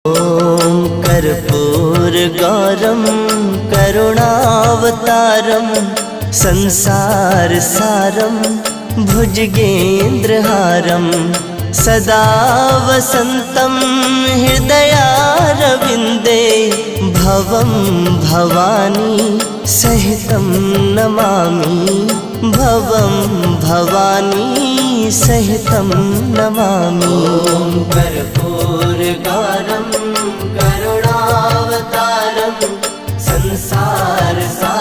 ॐ कर्पूरगौरं करुणावतारं संसारसारं भुजगेन्द्रहारं सदा वसन्तं हृदयारविन्दे भवं भवानी सहितं नमामि भवं भवानी सहितं नमामि। कर्पूरगौरं करुणावतारं संसारसारं